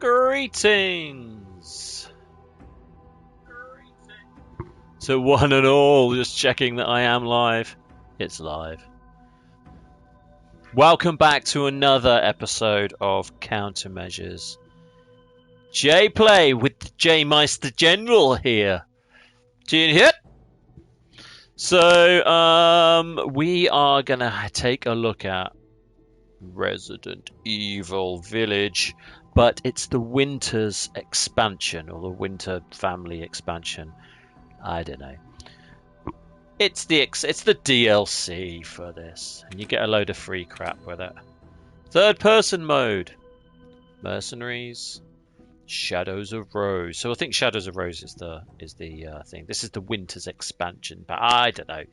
Greetings to one and all, just checking that I am live. It's live. Welcome back to another episode of Countermeasures. J-Play with the J-Meister General here. Do you hear? So, we are going to take a look at Resident Evil Village, but it's the Winter's expansion, or the Winter Family expansion. I don't know. It's the DLC for this, and you get a load of free crap with it. Third person mode, mercenaries, Shadows of Rose. So I think Shadows of Rose is the thing. This is the Winter's expansion, but I don't know.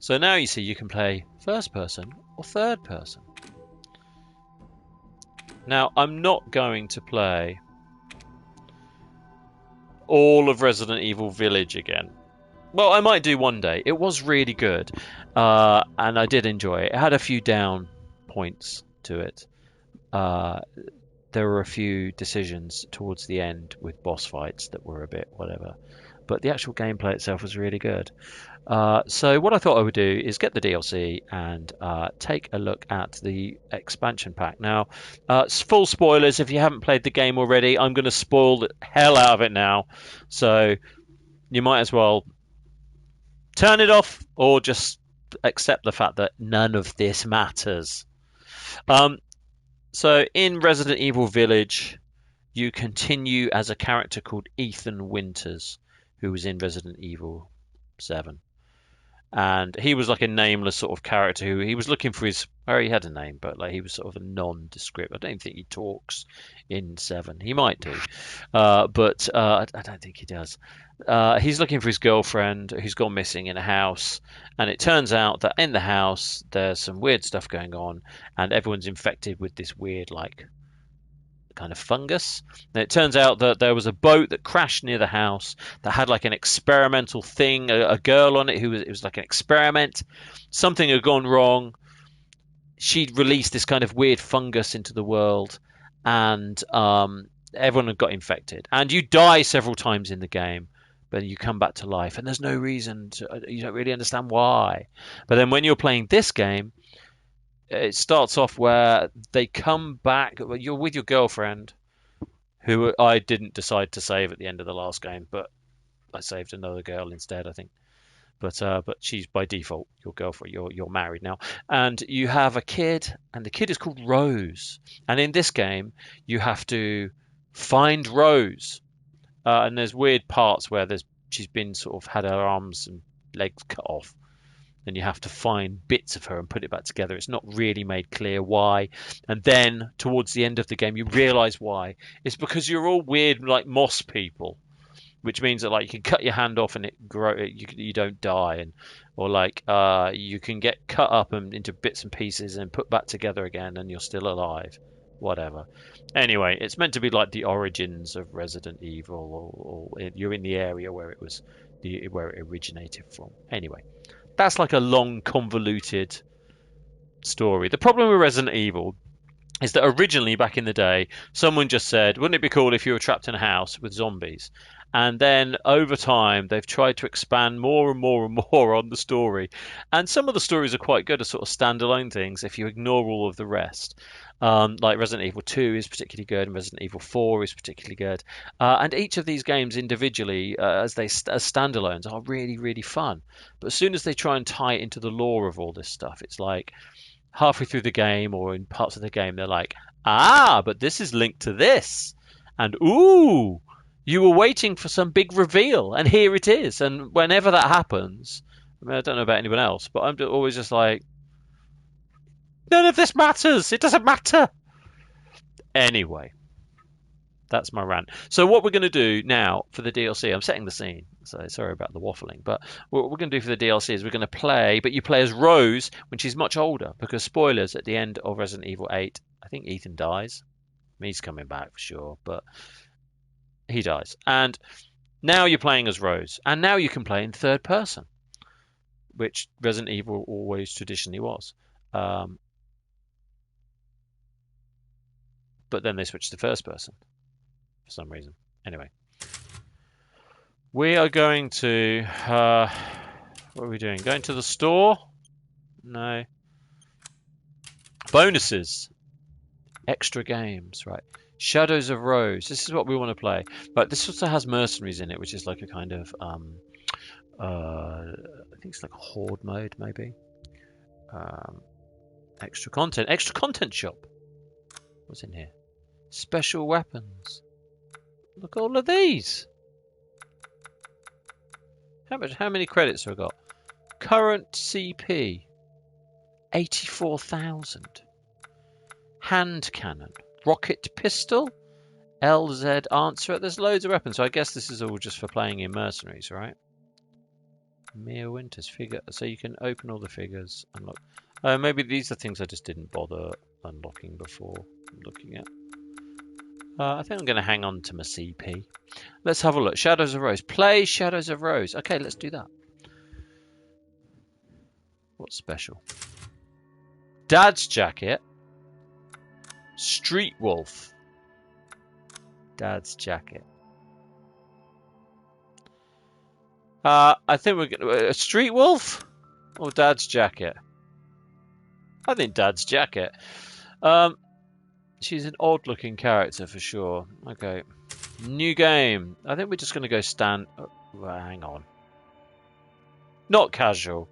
So now you see you can play first person or third person. Now I'm not going to play all of Resident Evil Village again. Well, I might do one day. It was really good, and I did enjoy it. It had a few down points to it. There were a few decisions towards the end with boss fights that were a bit whatever. But the actual gameplay itself was really good. So what I thought I would do is get the DLC and take a look at the expansion pack. Now, full spoilers if you haven't played the game already. I'm going to spoil the hell out of it now. So you might as well turn it off or just accept the fact that none of this matters. So in Resident Evil Village, you continue as a character called Ethan Winters, who was in Resident Evil 7. And he was like a nameless sort of character who he was looking for his. He had a name, but like he was sort of a nondescript. I don't think he talks in 7. He might do, but I don't think he does. He's looking for his girlfriend who's gone missing in a house, and it turns out that in the house there's some weird stuff going on, and everyone's infected with this weird like kind of fungus. And it turns out that there was a boat that crashed near the house that had like an experimental thing, a girl on it it was like an experiment. Something had gone wrong. She'd released this kind of weird fungus into the world, and everyone had got infected. And you die several times in the game, but you come back to life, and there's no reason to, you don't really understand why. But then when you're playing this game, it starts off where they come back. You're with your girlfriend, who I didn't decide to save at the end of the last game, but I saved another girl instead, I think. But she's by default your girlfriend. You're married now, and you have a kid, and the kid is called Rose. And in this game, you have to find Rose, and there's weird parts where she's been sort of had her arms and legs cut off. And you have to find bits of her and put it back together. It's not really made clear why. And then towards the end of the game, you realise why. It's because you're all weird, like moss people, which means that like you can cut your hand off and it grow. You don't die, and or like you can get cut up and into bits and pieces and put back together again, and you're still alive. Whatever. Anyway, it's meant to be like the origins of Resident Evil, or you're in the area where it was where it originated from. Anyway. That's like a long, convoluted story. The problem with Resident Evil is that originally, back in the day, someone just said, wouldn't it be cool if you were trapped in a house with zombies? And then over time, they've tried to expand more and more and more on the story. And some of the stories are quite good as sort of standalone things if you ignore all of the rest. Like Resident Evil 2 is particularly good, and Resident Evil 4 is particularly good. And each of these games individually, as standalones, are really, really fun. But as soon as they try and tie it into the lore of all this stuff, it's like halfway through the game or in parts of the game, they're like, but this is linked to this. And ooh, you were waiting for some big reveal, and here it is. And whenever that happens, I mean, I don't know about anyone else, but I'm always just like, none of this matters. It doesn't matter. Anyway, that's my rant. So what we're going to do now for the DLC, I'm setting the scene, so sorry about the waffling, but what we're going to do for the DLC is we're going to play, but you play as Rose when she's much older, because spoilers, at the end of Resident Evil 8, I think Ethan dies. He's coming back for sure, but he dies. And now you're playing as Rose, and now you can play in third person, which Resident Evil always traditionally was. but then they switched to first person for some reason. Anyway, we are going to what are we doing? Going to the store? No. Bonuses. Extra games, right? Shadows of Rose. This is what we want to play. But this also has mercenaries in it, which is like a kind of I think it's like horde mode, maybe. Extra content shop. What's in here? Special weapons. Look at all of these. How many credits have I got? Current CP 84,000. Hand cannon, rocket pistol, LZ answer. There's loads of weapons, so I guess this is all just for playing in mercenaries, right? Mia Winters figure, so you can open all the figures. Unlock. Maybe these are things I just didn't bother unlocking before looking at. I think I'm going to hang on to my CP. Let's have a look. Shadows of Rose. Play Shadows of Rose. Okay, let's do that. What's special? Dad's jacket. Street Wolf. Dad's jacket. I think we're going to... Street Wolf? Or Dad's jacket? I think Dad's jacket. She's an odd-looking character for sure. Okay. New game. I think we're just going to go stand... Oh, well, hang on. Not casual.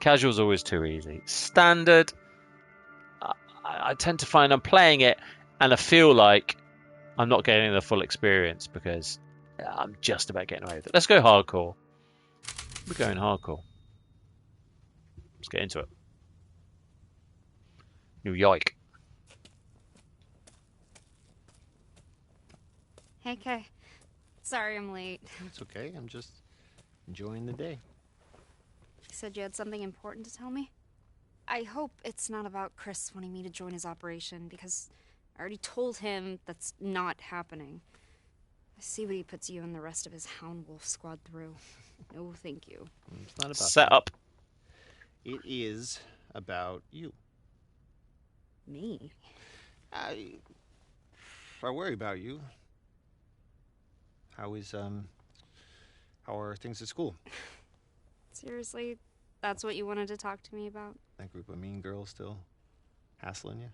Casual's always too easy. Standard. I tend to find I'm playing it and I feel like I'm not getting the full experience because I'm just about getting away with it. Let's go hardcore. We're going hardcore. Let's get into it. New York. Hey, Kay. Sorry I'm late. It's okay. I'm just enjoying the day. You said you had something important to tell me? I hope it's not about Chris wanting me to join his operation, because I already told him that's not happening. I see what he puts you and the rest of his Hound Wolf squad through. No, thank you. It's not about Set that. up. It is about you. Me? I worry about you. How are things at school? Seriously? That's what you wanted to talk to me about? That group of mean girls still hassling you?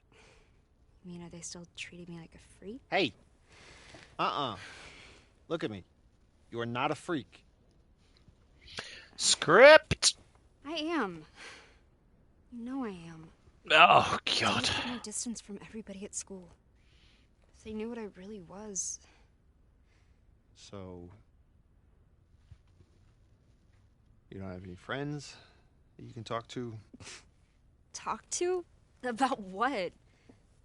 You mean, are they still treating me like a freak? Hey! Look at me. You are not a freak. Script! I am. You know I am. Oh, I God. need to keep my distance from everybody at school. If they knew what I really was. So... you don't have any friends that you can talk to? Talk to? About what?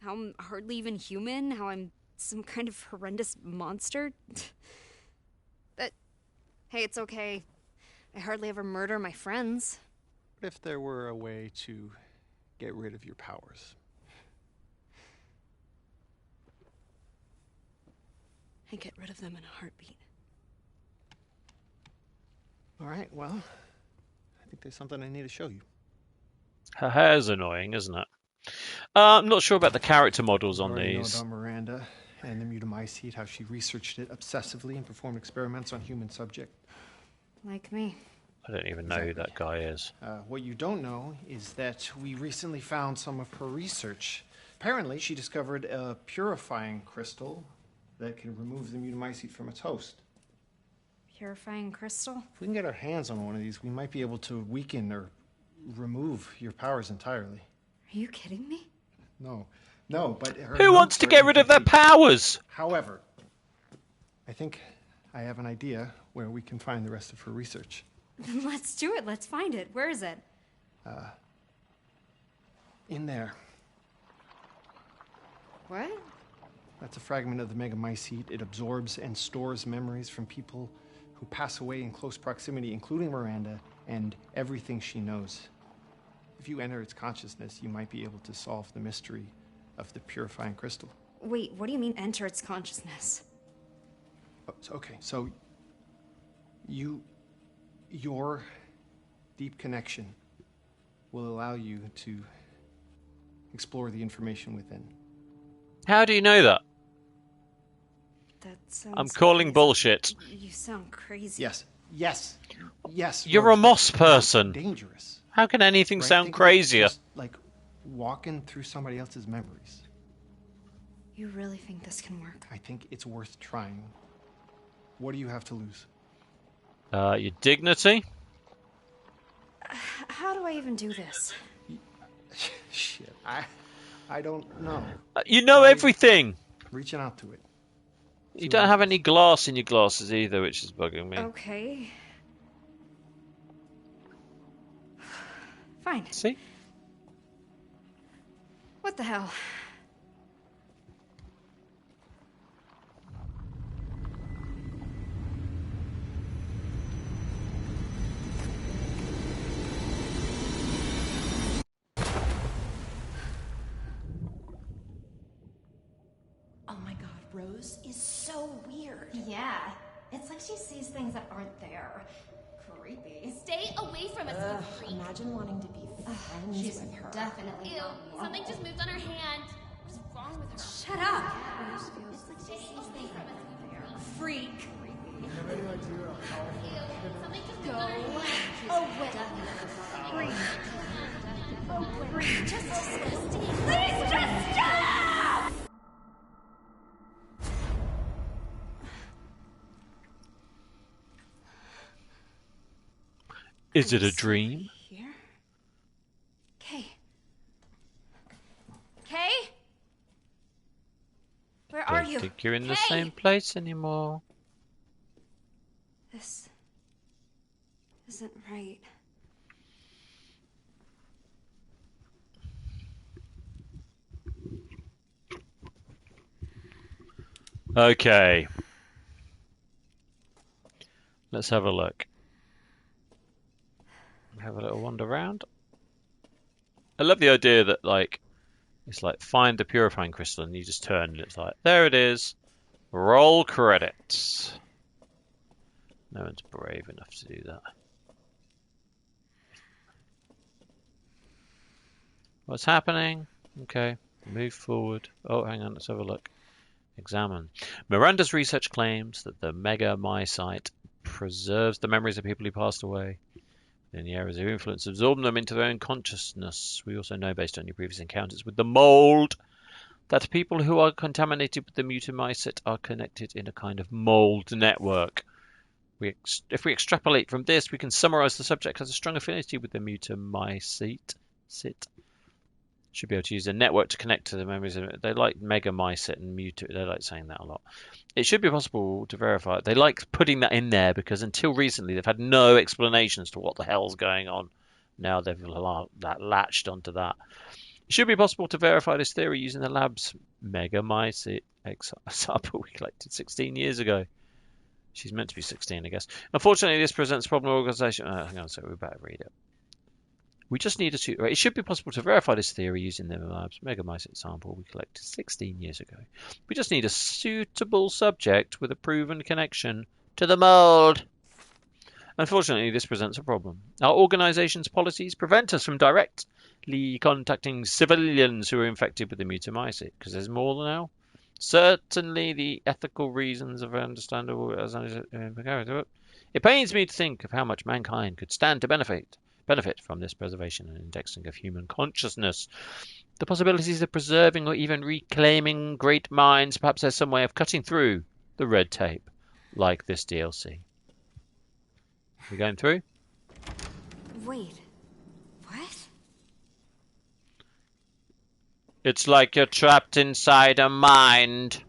How I'm hardly even human? How I'm some kind of horrendous monster? But, hey, it's okay. I hardly ever murder my friends. What if there were a way to get rid of your powers? I get rid of them in a heartbeat. All right, well, I think there's something I need to show you. Her hair's annoying, isn't it? I'm not sure about the character models on You already these. know about Miranda and the mutamycete, how she researched it obsessively and performed experiments on human subject. Like me. I don't even know who that guy is. What you don't know is that we recently found some of her research. Apparently, she discovered a purifying crystal that can remove the mutamycete from its host. Purifying crystal? If we can get our hands on one of these, we might be able to weaken or remove your powers entirely. Are you kidding me? No, but her Who wants notes to are get rid of their incomplete. powers? However, I think I have an idea where we can find the rest of her research. Let's do it. Let's find it. Where is it? In there. What? That's a fragment of the megamycete. It absorbs and stores memories from people who pass away in close proximity, including Miranda, and everything she knows. If you enter its consciousness, you might be able to solve the mystery of the purifying crystal. Wait, what do you mean enter its consciousness? So your deep connection will allow you to explore the information within. How do you know that? That sounds I'm calling crazy. bullshit. You sound crazy. Yes. Yes. Yes. You're Rose, a moss that's person. dangerous. How can anything Right? sound Think of it crazier? just like walking through somebody else's memories. You really think this can work? I think it's worth trying. What do you have to lose? Your dignity? How do I even do this? Shit. I don't know. You know Try everything. reaching out to it. You See what don't have happens. any glass in your glasses either, which is bugging me. Okay. Fine. See? What the hell? Oh my god, Rose is so weird. Yeah, it's like she sees things that aren't there. Creepy. Stay away from us, you freak. Imagine wanting to be friends She's with her. definitely Ew, not normal. something just moved on her hand. What's wrong with her? Shut up! It's like Stay she sees away things from that us, aren't you there. freak. Freak. Ew, something just moved on her hand. Oh, wait. Freak. Oh, freak. Just disgusting. Please just stop! Is it a dream? Here? Kay. Kay? Where are Don't you? think you're in the Kay! same place anymore. This isn't right. Okay. Let's have a look. Have a little wander around. I love the idea that, like, it's like find the purifying crystal and you just turn and it's like, there it is. Roll credits. No one's brave enough to do that. What's happening? Okay, move forward. Oh, hang on, let's have a look. Examine. Miranda's research claims that the megamycete preserves the memories of people who passed away. In the areas of influence, absorb them into their own consciousness. We also know, based on your previous encounters with the mold, that people who are contaminated with the mutamycete are connected in a kind of mold network. If we extrapolate from this, we can summarize the subject as a strong affinity with the mutamycete. Should be able to use a network to connect to the memories of it. They like megamycete and mutate. They like saying that a lot. It should be possible to verify it. They like putting that in there because until recently they've had no explanation as to what the hell's going on. Now they've latched onto that. It should be possible to verify this theory using the lab's megamycete sample we collected 16 years ago. She's meant to be 16, I guess. Unfortunately, this presents a problem with organization. Hang on a second, we better read it. We just need it should be possible to verify this theory using the lab's megamycete sample we collected 16 years ago. We just need a suitable subject with a proven connection to the mold. Unfortunately, this presents a problem. Our organization's policies prevent us from directly contacting civilians who are infected with the mutamycete, because there's more now. Certainly, the ethical reasons are understandable. It pains me to think of how much mankind could stand to benefit from this preservation and indexing of human consciousness. The possibilities of preserving or even reclaiming great minds, perhaps there's some way of cutting through the red tape, like this DLC. We going through? Wait. What? It's like you're trapped inside a mind.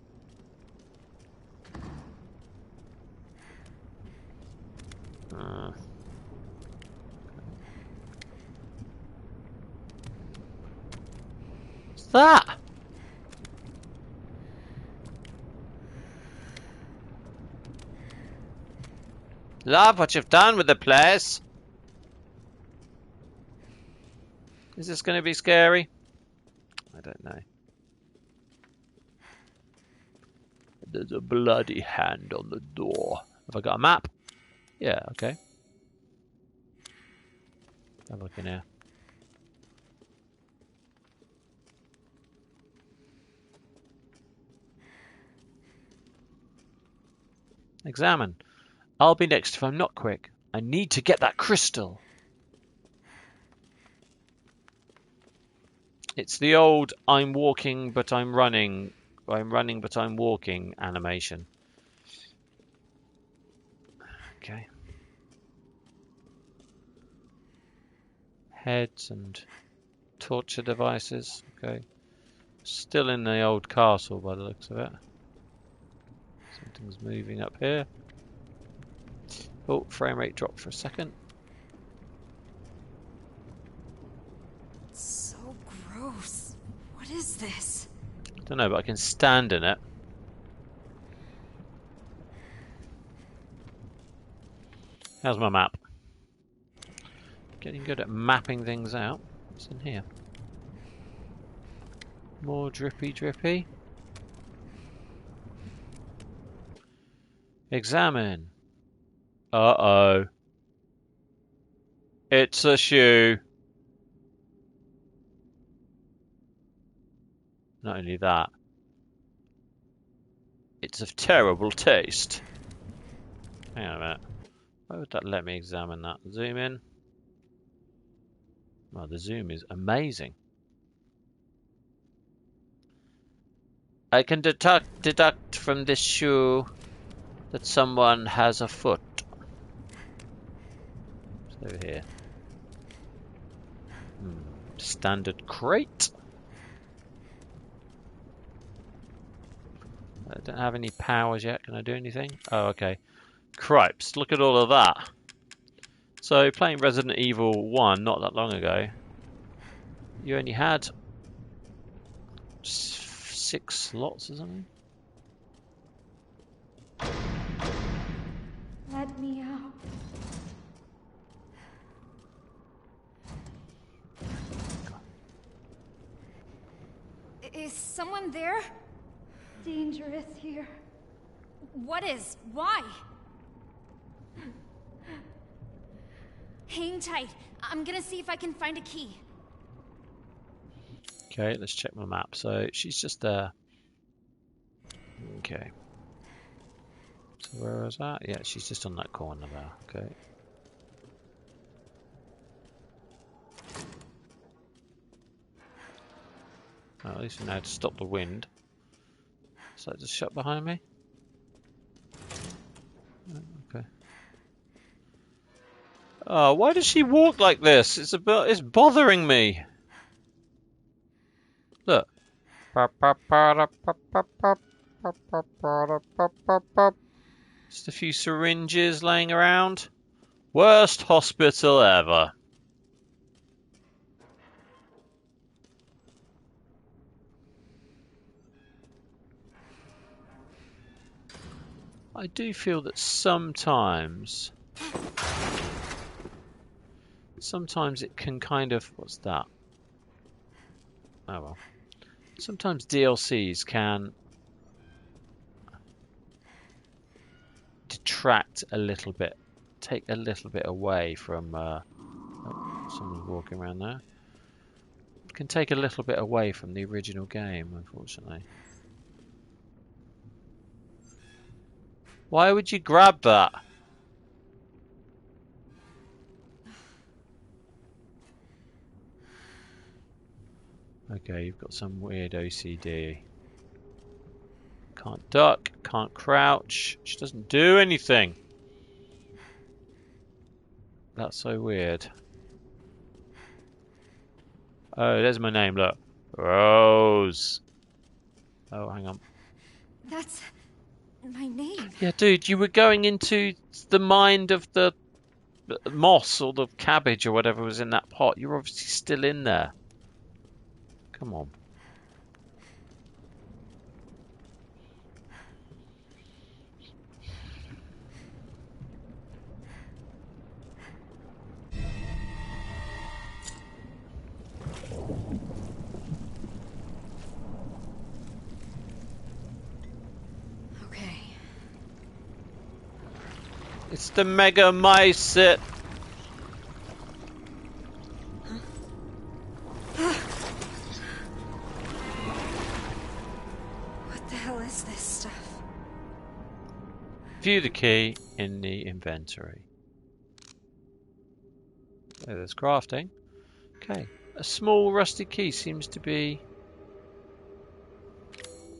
What's that? Love what you've done with the place. Is this going to be scary? I don't know. There's a bloody hand on the door. Have I got a map? Yeah, okay. Have a look in here. Examine. I'll be next if I'm not quick. I need to get that crystal. It's the old I'm walking but I'm running. I'm running but I'm walking animation. Okay. Heads and torture devices. Okay. Still in the old castle by the looks of it. Something's moving up here. Oh, frame rate dropped for a second. It's so gross. What is this? Don't know, but I can stand in it. How's my map? Getting good at mapping things out. What's in here? More drippy drippy. Examine. Uh-oh. It's a shoe. Not only that, it's of terrible taste. Hang on a minute. Why would that let me examine that? Zoom in. Well, the zoom is amazing. I can deduct from this shoe that someone has a foot. It's over here. Standard crate. I don't have any powers yet. Can I do anything? Oh, okay. Cripes, look at all of that. So, playing Resident Evil 1 not that long ago, you only had 6 slots or something? Let me out. Is someone there? Dangerous here. What is? Why? Hang tight. I'm gonna see if I can find a key. Okay, let's check my map. So, she's just there. Okay. So, where was that? Yeah, she's just on that corner there. Okay. Oh, at least we know how to stop the wind. Is that just shut behind me? Oh, okay. Oh, why does she walk like this? It's bothering me. Look. Just a few syringes laying around. Worst hospital ever. I do feel that sometimes it can kind of... What's that? Oh well. Sometimes DLCs can detract a little bit, take a little bit away from... oh, someone's walking around there. It can take a little bit away from the original game, unfortunately. Why would you grab that? Okay, you've got some weird OCD. Can't duck, can't crouch. She doesn't do anything. That's so weird. Oh, there's my name, look. Rose. Oh, hang on. That's my name. Yeah, dude, you were going into the mind of the moss or the cabbage or whatever was in that pot. You're obviously still in there. Come on. Okay. It's the Mega Mycet. What the hell is this stuff? View the key in the inventory. Oh, there's crafting. Okay. A small rusty key seems to be...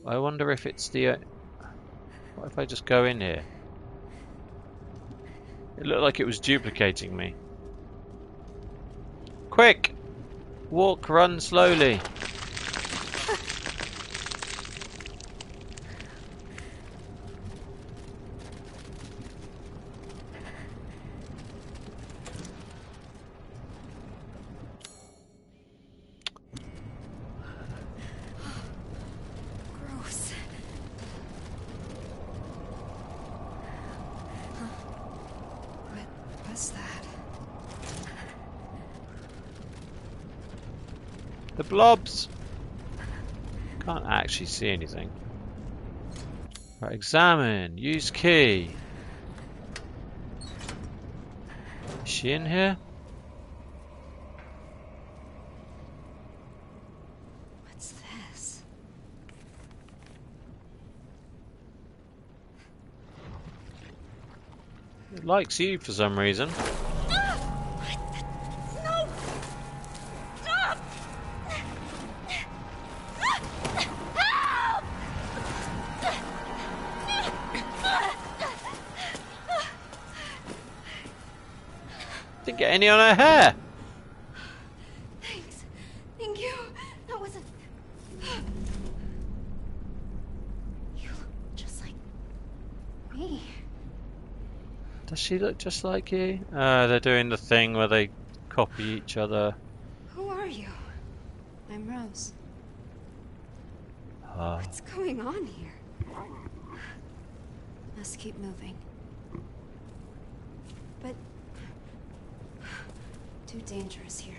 I wonder if it's the... What if I just go in here? It looked like it was duplicating me. Quick! Walk, run slowly. Gross. Huh? What was that? The blobs! Can't actually see anything. Right, examine. Use key. Is she in here? What's this? It likes you for some reason. No! Stop! Didn't get any on her hair. Thanks. Thank you. That wasn't... You look just like... me. Does she look just like you? They're doing the thing where they copy each other. Who are you? I'm Rose. Ah. What's going on here? Must keep moving. But... too dangerous here.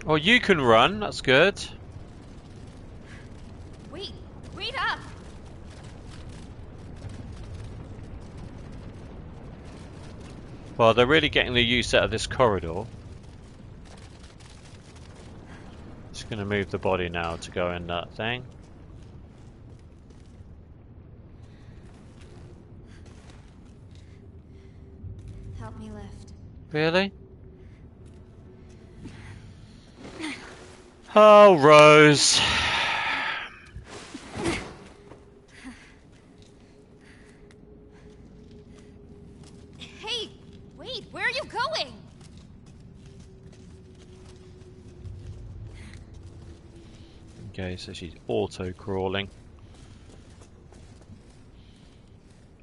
Oh, you can run. That's good. Wait, wait up! Well, they're really getting the use out of this corridor. Just going to move the body now to go in that thing. Help me lift. Really? Oh, Rose. Hey, wait, where are you going? Okay, so she's auto-crawling.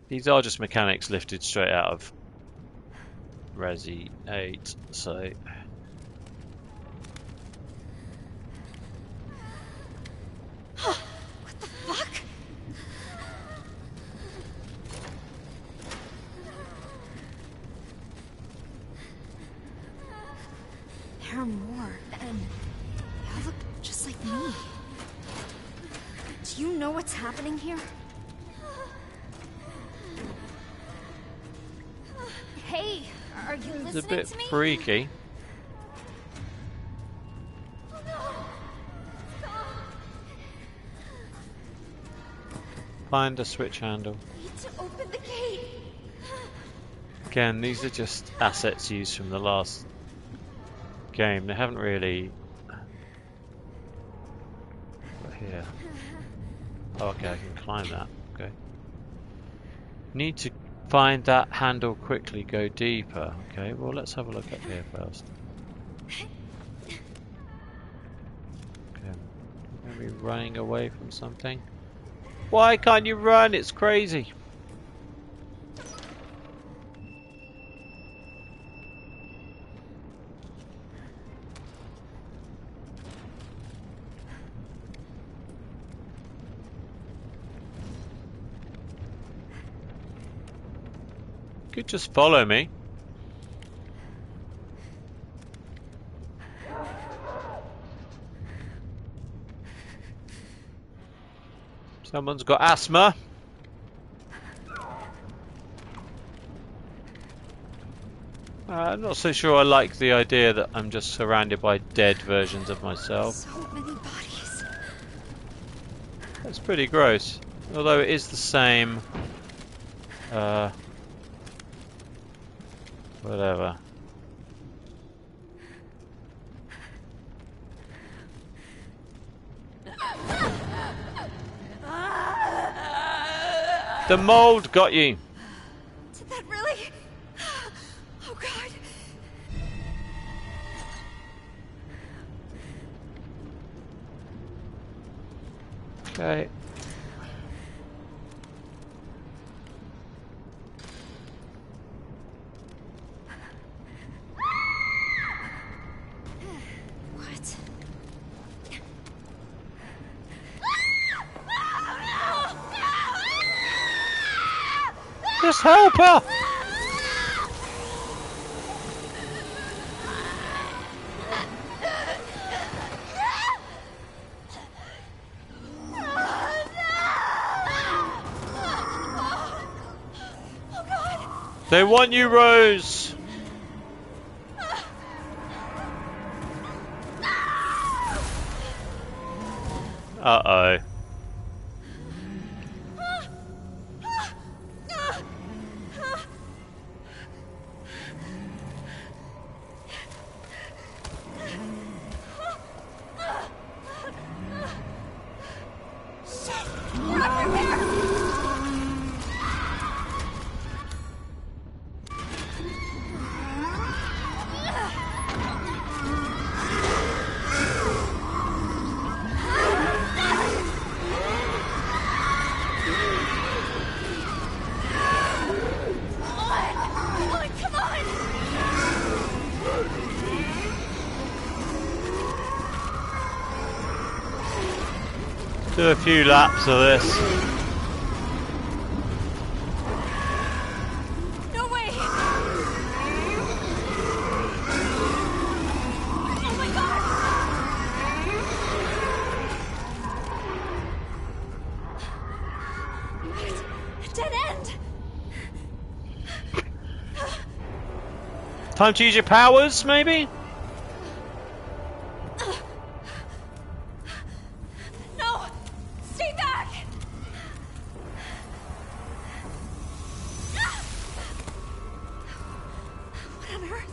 These are just mechanics lifted straight out of Resi 8, so... What the fuck? There are more, and they all look just like me. Do you know what's happening here? Hey, are you It's listening a bit to me? freaky. Oh, no. Stop. Find a switch handle. Need to open the gate. Again, these are just assets used from the last game. They haven't really... But here. Oh, okay, I can climb that. Okay. Need to find that handle quickly, go deeper. Okay, well, let's have a look up here first. Okay. Are we running away from something? Why can't you run? It's crazy. Could just follow me. Someone's got asthma. I'm not so sure I like the idea that I'm just surrounded by dead versions of myself. So many bodies. That's pretty gross. Although it is the same. Whatever. The mold got you. Did that really? Oh God. Okay. What? Just help her. They want you, Rose. Uh-oh. Do a few laps of this. No way! Oh my God! Dead end! Time to use your powers, maybe? No! Stay back! What on earth?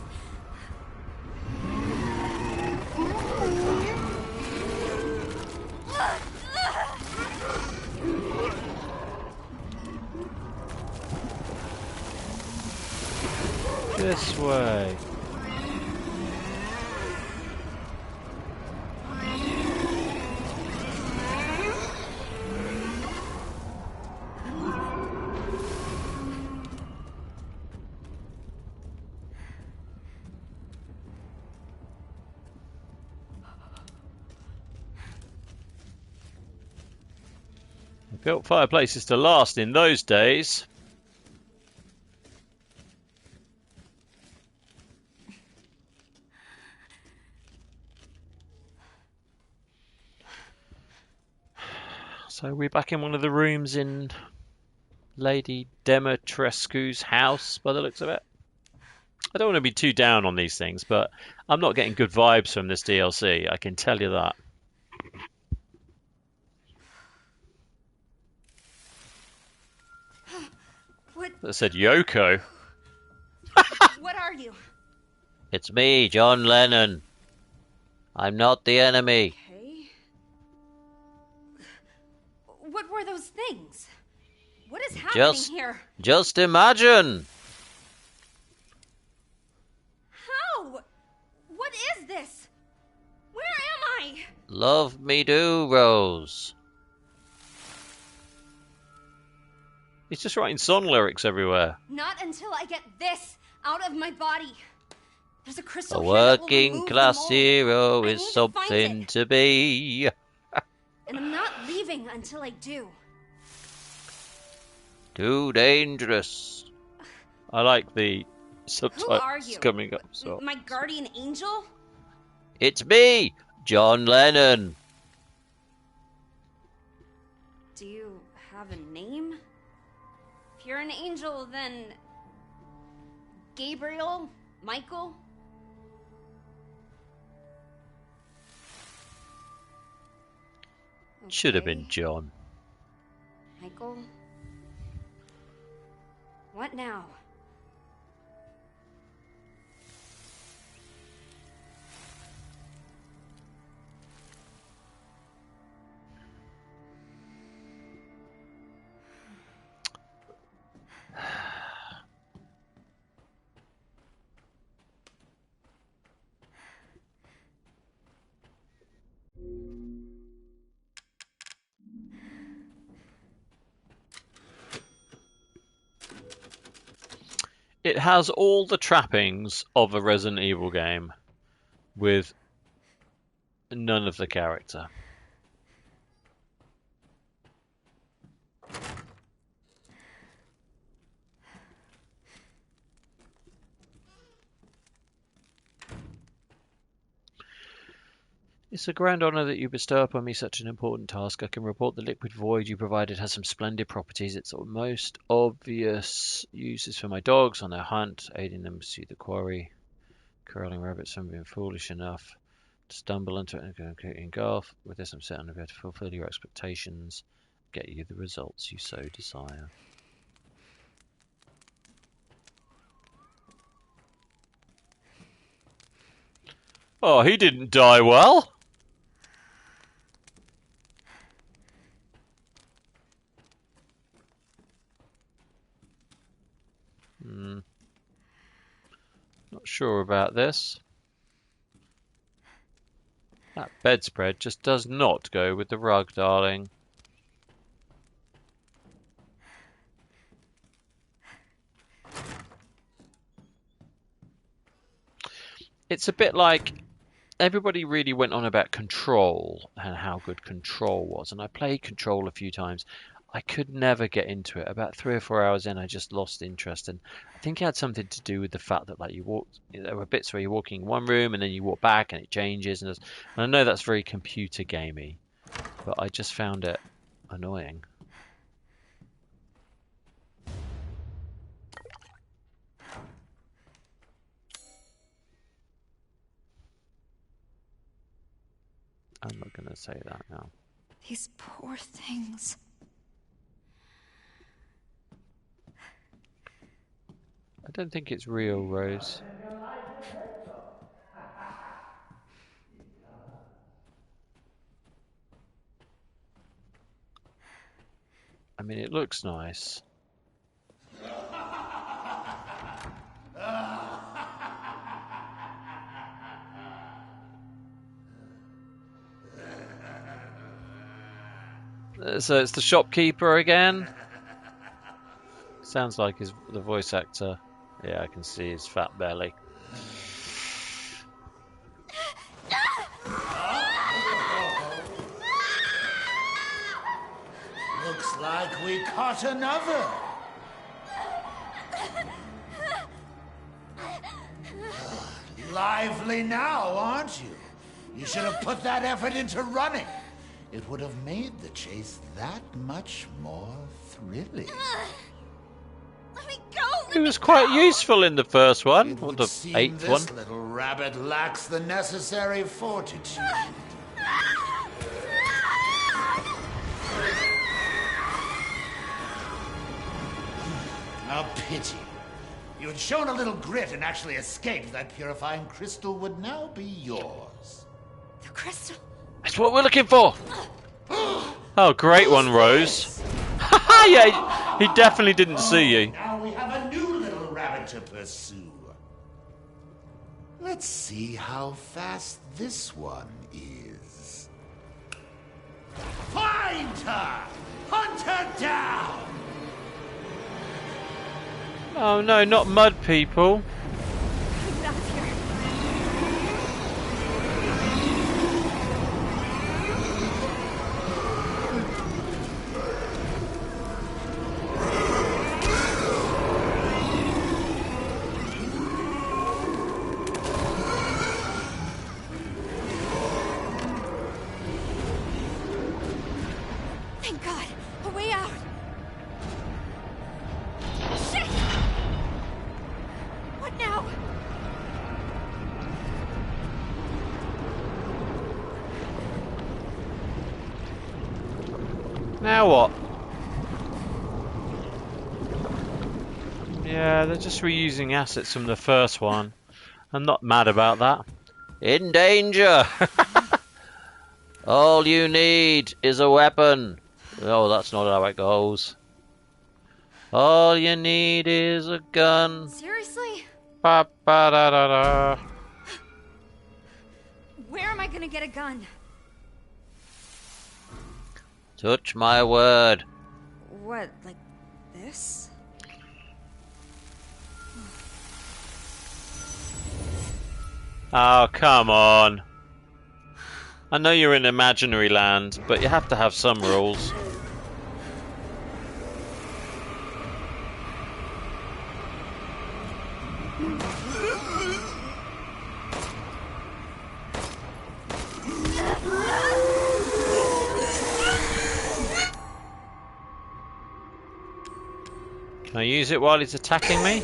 This way. They built fireplaces to last in those days. So we're back in one of the rooms in Lady Demetrescu's house, by the looks of it. I don't want to be too down on these things, but I'm not getting good vibes from this DLC, I can tell you that. What? That said Yoko. What are you? It's me, John Lennon. I'm not the enemy. Okay. What were those things? What is happening here? Just imagine. How? What is this? Where am I? Love me do, Rose. He's just writing song lyrics everywhere. Not until I get this out of my body. There's a crystal A here that will working remove the class mold. hero I is need to find something it. to be. And I'm not leaving until I do. Too dangerous. I like the Who are subtitles you? coming up. So My guardian angel? it's me, John Lennon. Do you have a name? If you're an angel, then Gabriel? Michael? Should have Okay. been John. Michael? What now? It has all the trappings of a Resident Evil game with none of the character. It's a grand honor that you bestow upon me such an important task. I can report the liquid void you provided has some splendid properties. Its most obvious use is for my dogs on their hunt, aiding them to pursue the quarry. Corralling rabbits from being foolish enough to stumble into it and engulf. With this, I'm certain I'll be able to fulfill your expectations, get you the results you so desire. Oh, he didn't die well. Not sure about this. That bedspread just does not go with the rug, darling. It's a bit like everybody really went on about Control and how good Control was, and I played Control a few times. I could never get into it. About 3 or 4 hours in, I just lost interest, and I think it had something to do with the fact that, like, there were bits where you're walking in one room and then you walk back and it changes, and I know that's very computer gamey, but I just found it annoying. I'm not going to say that now. These poor things. I don't think it's real, Rose. I mean, it looks nice. So it's the shopkeeper again. Sounds like the voice actor. Yeah, I can see his fat belly. Looks like we caught another. Lively now, aren't you? You should have put that effort into running. It would have made the chase that much more thrilling. Let me go! He was quite useful in the first one, It or would the seem 8th this one. little rabbit lacks the necessary fortitude. A pity. You had shown a little grit and actually escaped, that purifying crystal would now be yours. The crystal. That's what we're looking for. Oh, great one, Rose. Yeah, he definitely didn't see you. Now we have a new little rabbit to pursue. Let's see how fast this one is. Find her! Hunt her down! Oh no, not mud people. Get out of here. Thank God. A way out. Shit! What now? Now what? Yeah, they're just reusing assets from the first one. I'm not mad about that. In danger! All you need is a weapon. Oh, that's not how it goes. All you need is a gun. Seriously? Ba ba da da da. Where am I gonna get a gun? Touch my word. What, like this? Oh, come on. I know you're in imaginary land, but you have to have some rules. Can I use it while he's attacking me?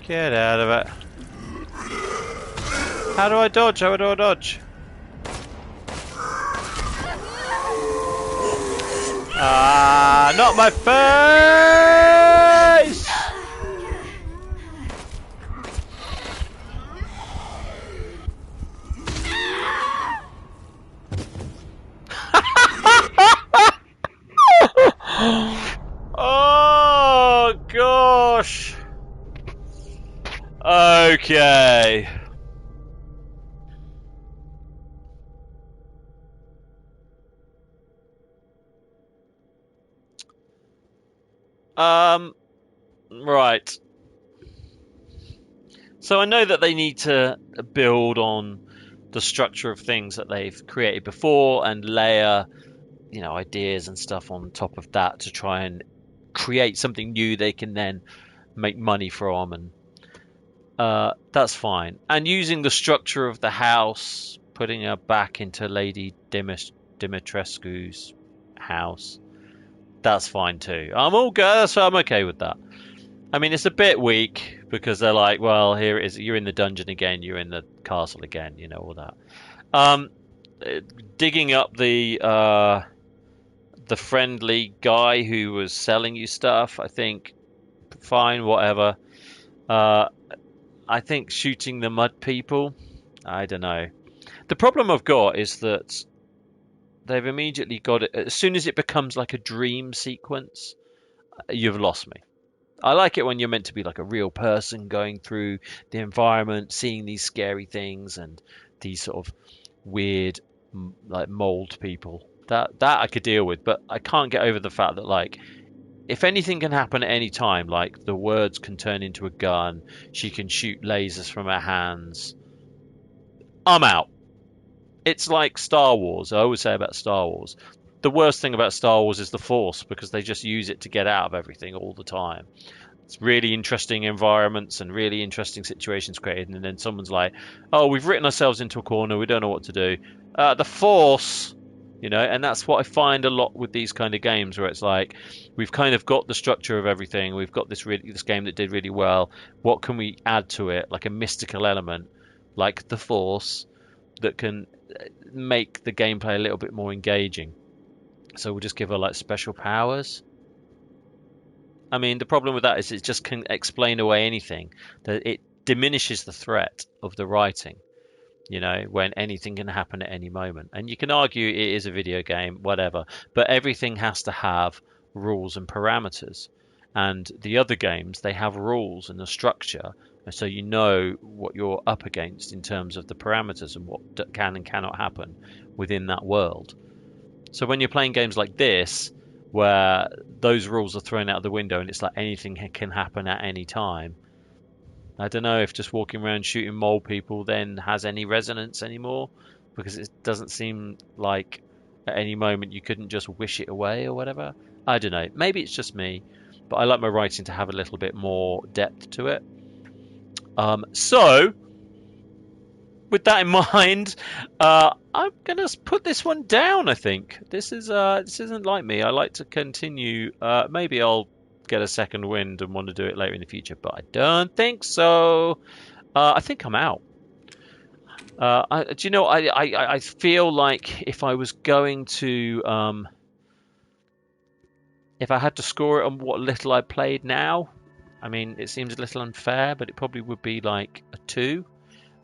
Get out of it. How do I dodge? How do I dodge? Ah, not my face! Oh gosh. Okay. Right. So I know that they need to build on the structure of things that they've created before and layer, ideas and stuff on top of that to try and create something new they can then make money from, and that's fine. And using the structure of the house, putting her back into Lady Dimitrescu's house, that's fine too. I'm all good, so I'm okay with that. I mean, it's a bit weak because they're like, well, here it is. You're in the dungeon again. You're in the castle again. All that. Digging up the friendly guy who was selling you stuff. I think fine, whatever. I think shooting the mud people. I don't know. The problem I've got is that they've immediately got it. As soon as it becomes like a dream sequence, you've lost me. I like it when you're meant to be like a real person going through the environment, seeing these scary things and these sort of weird, like mold people. That I could deal with, but I can't get over the fact that like, if anything can happen at any time, like the words can turn into a gun, she can shoot lasers from her hands. I'm out. It's like Star Wars. I always say about Star Wars. The worst thing about Star Wars is the Force because they just use it to get out of everything all the time. It's really interesting environments and really interesting situations created, and then someone's like, "Oh, we've written ourselves into a corner. We don't know what to do." The Force, and that's what I find a lot with these kind of games, where it's like we've kind of got the structure of everything. We've got this game that did really well. What can we add to it, like a mystical element, like the Force, that can make the gameplay a little bit more engaging? So we'll just give her like special powers. I mean, the problem with that is it just can explain away anything. That it diminishes the threat of the writing, when anything can happen at any moment. And you can argue it is a video game, whatever, but everything has to have rules and parameters. And the other games, they have rules and a structure, and so you know what you're up against in terms of the parameters and what can and cannot happen within that world. So when you're playing games like this, where those rules are thrown out the window and it's like anything can happen at any time, I don't know if just walking around shooting mole people then has any resonance anymore, because it doesn't seem like at any moment you couldn't just wish it away or whatever. I don't know. Maybe it's just me, but I like my writing to have a little bit more depth to it. So with that in mind, I'm gonna put this one down. I think this isn't like me. I like to continue. Maybe I'll get a second wind and want to do it later in the future, but I don't think so. I think I'm out. Do you know? I feel like if I was going to If I had to score it on what little I played now, I mean, it seems a little unfair, but it probably would be like a 2.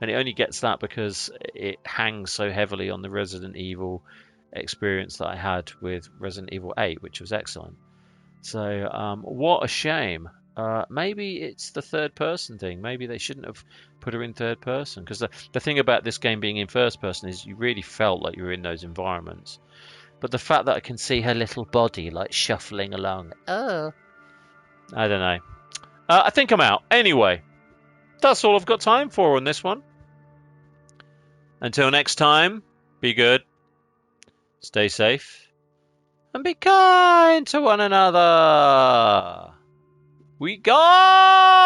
And it only gets that because it hangs so heavily on the Resident Evil experience that I had with Resident Evil 8, which was excellent. So, what a shame. Maybe it's the third person thing. Maybe they shouldn't have put her in third person. Because the thing about this game being in first person is you really felt like you were in those environments. But the fact that I can see her little body like shuffling along. Oh. I don't know. I think I'm out. Anyway, that's all I've got time for on this one. Until next time, be good, stay safe, and be kind to one another. We go!